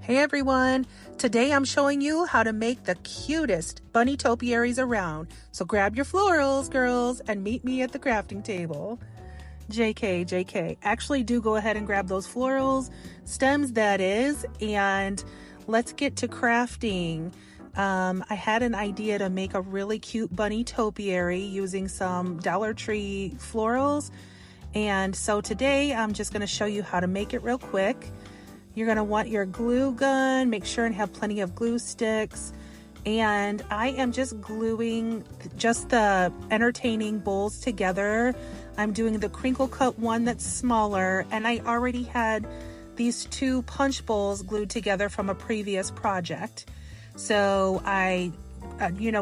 Hey everyone, today I'm showing you how to make the cutest bunny topiaries around. So grab your florals, girls, and meet me at the crafting table. JK. Actually do go ahead and grab those florals, stems that is, and let's get to crafting. I had an idea to make a really cute bunny topiary using some Dollar Tree florals. And so today I'm just going to show you how to make it real quick. You're going to want your glue gun, make sure and have plenty of glue sticks. And I am just gluing just the entertaining bowls together. I'm doing the crinkle cut one that's smaller, and I already had these two punch bowls glued together from a previous project. So I,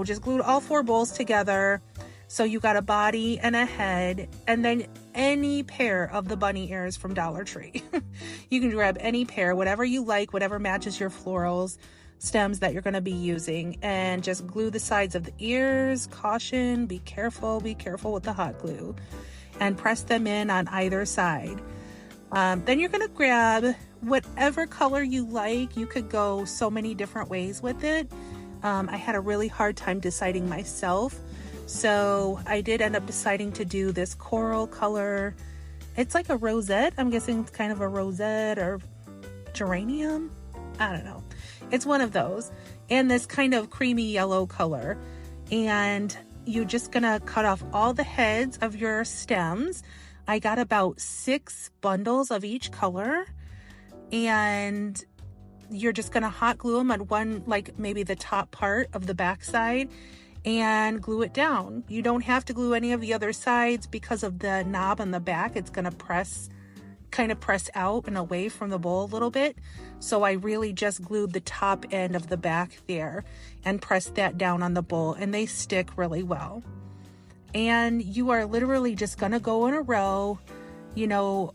just glued all four bowls together. So you got a body and a head, and then any pair of the bunny ears from Dollar Tree. You can grab any pair, whatever you like, whatever matches your florals, stems that you're going to be using, and just glue the sides of the ears. Caution, be careful with the hot glue, and press them in on either side. Then you're going to grab whatever color you like. You could go so many different ways with it. I had a really hard time deciding myself. So I did end up deciding to do this coral color. It's like a rosette. I'm guessing it's kind of a rosette or geranium. I don't know. It's one of those. And this kind of creamy yellow color. And you're just gonna cut off all the heads of your stems. I got about 6 bundles of each color. And you're just gonna hot glue them on one, like maybe the top part of the back side, and glue it down. You don't have to glue any of the other sides because of the knob on the back. It's gonna kind of press out and away from the bowl a little bit. So I really just glued the top end of the back there and pressed that down on the bowl, and they stick really well. And you are literally just gonna go in a row,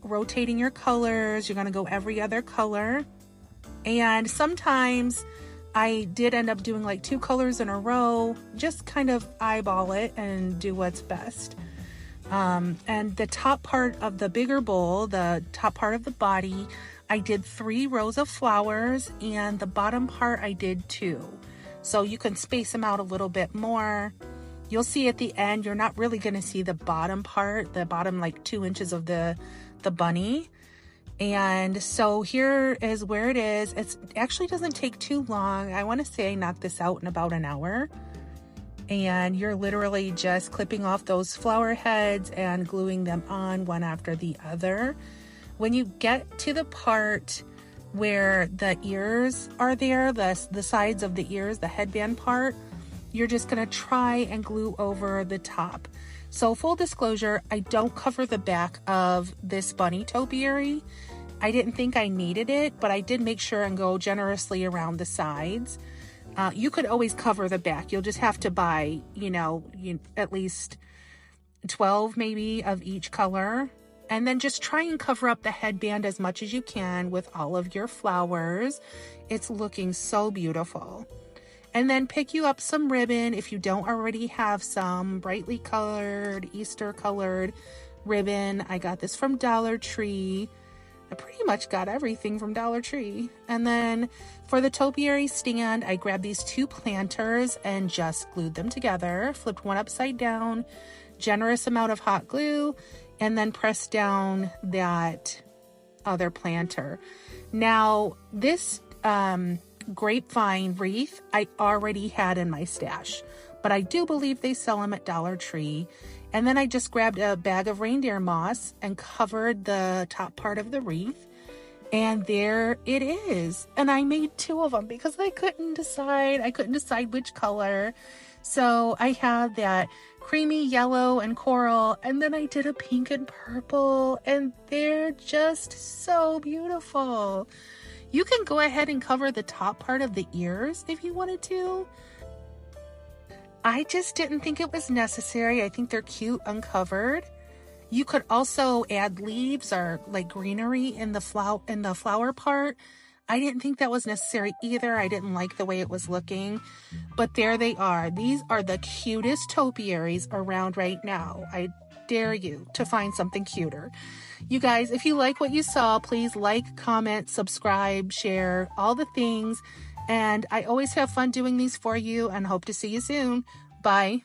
rotating your colors. You're gonna go every other color. And sometimes I did end up doing like 2 colors in a row, just kind of eyeball it and do what's best. And the top part of the bigger bowl, the top part of the body, I did 3 rows of flowers, and the bottom part I did 2. So you can space them out a little bit more. You'll see at the end, you're not really going to see the bottom part, the bottom like 2 inches of the bunny. And so here is where it is. It actually doesn't take too long. I want to say I knocked this out in about an hour. And you're literally just clipping off those flower heads and gluing them on one after the other. When you get to the part where the ears are there, the sides of the ears, the headband part, you're just going to try and glue over the top. So full disclosure, I don't cover the back of this bunny topiary. I didn't think I needed it, but I did make sure and go generously around the sides. You could always cover the back. You'll just have to buy, at least 12 maybe of each color. And then just try and cover up the headband as much as you can with all of your flowers. It's looking so beautiful. And then pick you up some ribbon if you don't already have some brightly colored, Easter colored ribbon. I got this from Dollar Tree. I pretty much got everything from Dollar Tree. And then for the topiary stand, I grabbed these 2 planters and just glued them together, flipped one upside down, generous amount of hot glue, and then pressed down that other planter. Now, this grapevine wreath I already had in my stash, but I do believe they sell them at Dollar Tree. And then I just grabbed a bag of reindeer moss and covered the top part of the wreath, and there it is. And I made 2 of them because I couldn't decide which color. So I had that creamy yellow and coral, and then I did a pink and purple, and they're just so beautiful. You can go ahead and cover the top part of the ears if you wanted to. I just didn't think it was necessary. I think they're cute uncovered. You could also add leaves or like greenery in the flower part. I didn't think that was necessary either. I didn't like the way it was looking, but there they are. These are the cutest topiaries around right now. I dare you to find something cuter. You guys, if you like what you saw, please like, comment, subscribe, share, all the things. And I always have fun doing these for you and hope to see you soon. Bye.